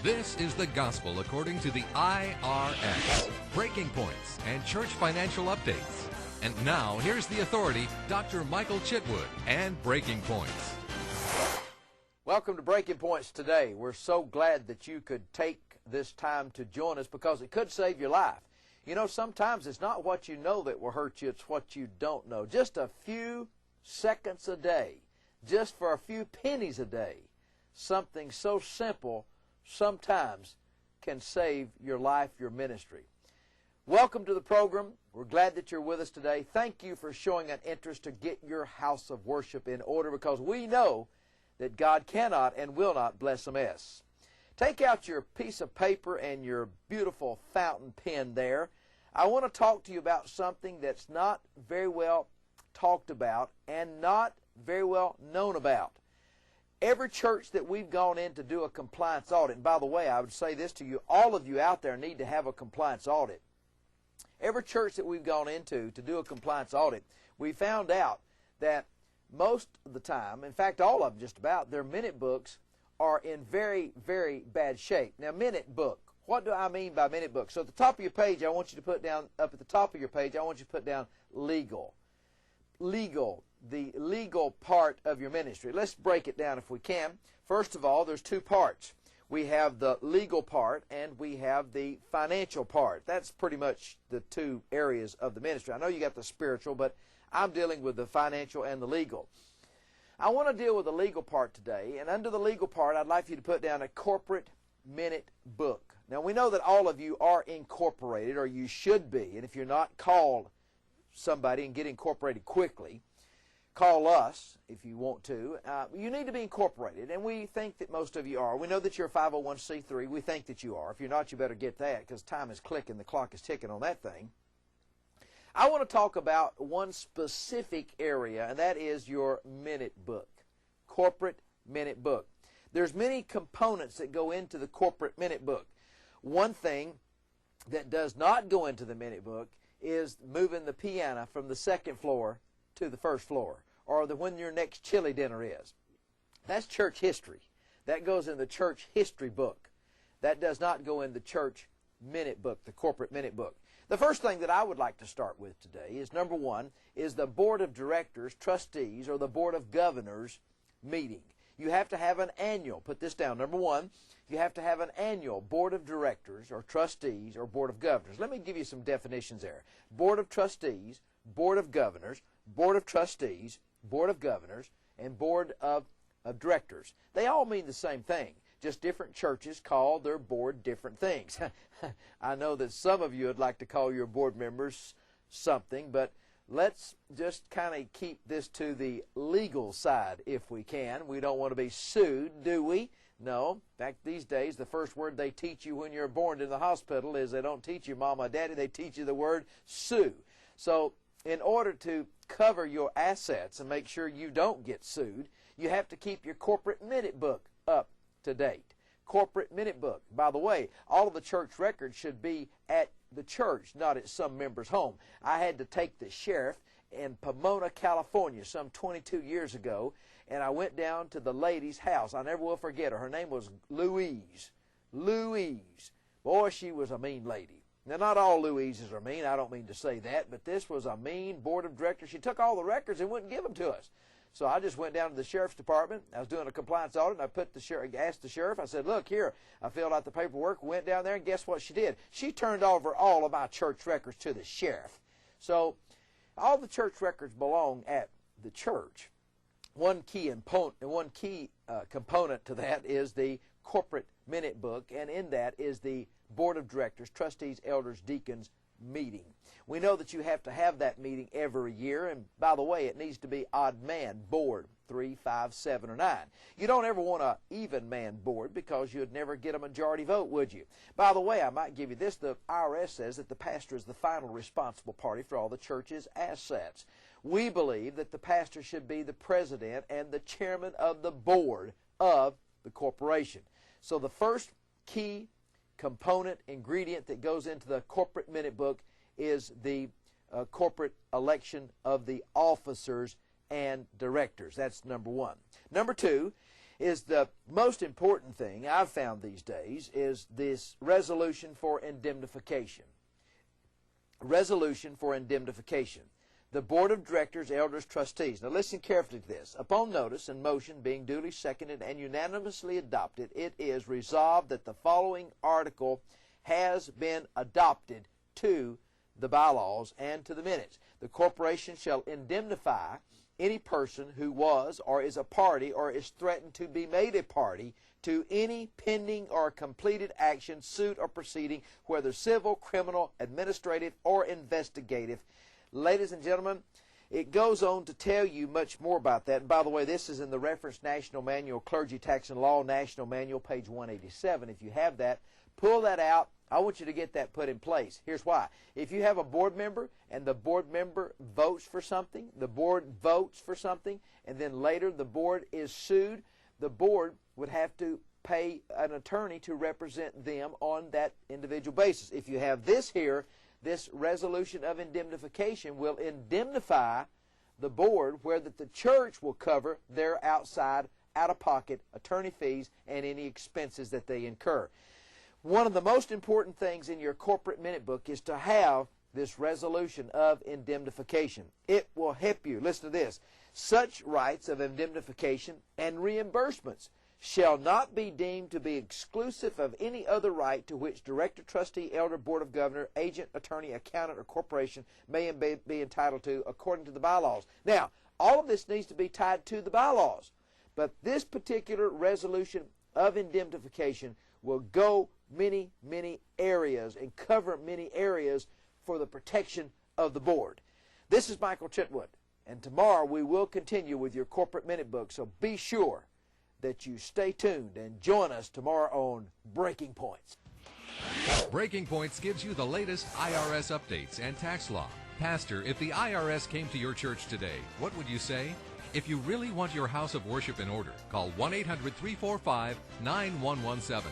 This is the gospel according to the IRS, Breaking Points and Church Financial Updates. And now, here's the authority, Dr. Michael Chitwood and Breaking Points. Welcome to Breaking Points today. We're so glad that you could take this time to join us because it could save your life. You know, sometimes it's not what you know that will hurt you, it's what you don't know. Just a few seconds a day, just for a few pennies a day, something so simple sometimes can save your life, your ministry. Welcome to the program. We're glad that you're with us today. Thank you for showing an interest to get your house of worship in order, because we know that God cannot and will not bless a mess. Take out your piece of paper and your beautiful fountain pen there. I want to talk to you about something that's not very well talked about and not very well known about. Every church that we've gone in to do a compliance audit, and by the way, I would say this to you, all of you out there need to have a compliance audit. Every church that we've gone into to do a compliance audit, we found out that most of the time, in fact all of them just about, their minute books are in very, very bad shape. Now, minute book, what do I mean by minute book? So at the top of your page, I want you to put down, up at the top of your page, I want you to put down legal. Legal, the legal part of your ministry. Let's break it down if we can. First of all, there's two parts. We have the legal part and we have the financial part. That's pretty much the two areas of the ministry. I know you got the spiritual, but I'm dealing with the financial and the legal. I want to deal with the legal part today, and under the legal part, I'd like you to put down a corporate minute book. Now, we know that all of you are incorporated, or you should be, and if you're not, call somebody and get incorporated quickly. Call us if you want to. You need to be incorporated, and we think that most of you are. We know that you're a 501c3. We think that you are. If you're not, you better get that, because time is clicking, the clock is ticking on that thing. I want to talk about one specific area, and that is your minute book, corporate minute book. There's many components that go into the corporate minute book. One thing that does not go into the minute book is moving the piano from the second floor to the first floor, or when your next chili dinner is. That's church history. That goes in the church history book. That does not go in the church minute book, the corporate minute book. The first thing that I would like to start with today is, number one, is the Board of Directors, Trustees, or the Board of Governors meeting. You have to have an annual, put this down, number one, you have to have an annual Board of Directors, or Trustees, or Board of Governors. Let me give you some definitions there. Board of Trustees, Board of Governors, Board of Trustees, Board of Governors, and Board of Directors. They all mean the same thing. Just different churches call their board different things. I know that some of you would like to call your board members something, but let's just kind of keep this to the legal side if we can. We don't want to be sued, do we? No. In fact, these days, the first word they teach you when you're born in the hospital is they don't teach you mama, daddy, they teach you the word sue. So in order to cover your assets and make sure you don't get sued, you have to keep your corporate minute book up to date. Corporate minute book. By the way, all of the church records should be at the church, not at some member's home. I had to take the sheriff in Pomona, California, some 22 years ago, and I went down to the lady's house. I never will forget her. Her name was Louise. Louise. Boy, she was a mean lady. Now, not all Louises are mean. I don't mean to say that, but this was a mean board of directors. She took all the records and wouldn't give them to us. So I just went down to the sheriff's department. I was doing a compliance audit, and I asked the sheriff, I said, look, here, I filled out the paperwork, went down there, and guess what she did? She turned over all of my church records to the sheriff. So all the church records belong at the church. One key component to that is the corporate minute book, and in that is the Board of Directors, Trustees, Elders, Deacons meeting. We know that you have to have that meeting every year, and by the way, it needs to be odd man board, 3, 5, 7, or 9. You don't ever want an even man board because you'd never get a majority vote, would you? By the way, I might give you this. The IRS says that the pastor is the final responsible party for all the church's assets. We believe that the pastor should be the president and the chairman of the board of the corporation. So the first key component, ingredient that goes into the corporate minute book is the corporate election of the officers and directors. That's number one. Number two is the most important thing I've found these days is this resolution for indemnification. Resolution for indemnification. The Board of Directors, Elders, Trustees. Now listen carefully to this. Upon notice and motion being duly seconded and unanimously adopted, it is resolved that the following article has been adopted to the bylaws and to the minutes. The corporation shall indemnify any person who was or is a party or is threatened to be made a party to any pending or completed action, suit, or proceeding, whether civil, criminal, administrative, or investigative. Ladies and gentlemen, it goes on to tell you much more about that. And by the way, this is in the Reference National Manual, Clergy, Tax, and Law National Manual, page 187. If you have that, pull that out. I want you to get that put in place. Here's why. If you have a board member and the board member votes for something, the board votes for something, and then later the board is sued, the board would have to pay an attorney to represent them on that individual basis. If you have this here, this resolution of indemnification will indemnify the board, where that the church will cover their outside, out-of-pocket attorney fees and any expenses that they incur. One of the most important things in your corporate minute book is to have this resolution of indemnification. It will help you. Listen to this. Such rights of indemnification and reimbursements shall not be deemed to be exclusive of any other right to which director, trustee, elder, board of governor, agent, attorney, accountant, or corporation may be entitled to according to the bylaws. Now, all of this needs to be tied to the bylaws, but this particular resolution of indemnification will go many, many areas and cover many areas for the protection of the board. This is Michael Chitwood, and tomorrow we will continue with your corporate minute book, so be sure that you stay tuned and join us tomorrow on Breaking Points. Breaking Points gives you the latest IRS updates and tax law. Pastor, if the IRS came to your church today, what would you say? If you really want your house of worship in order, call 1-800-345-9117.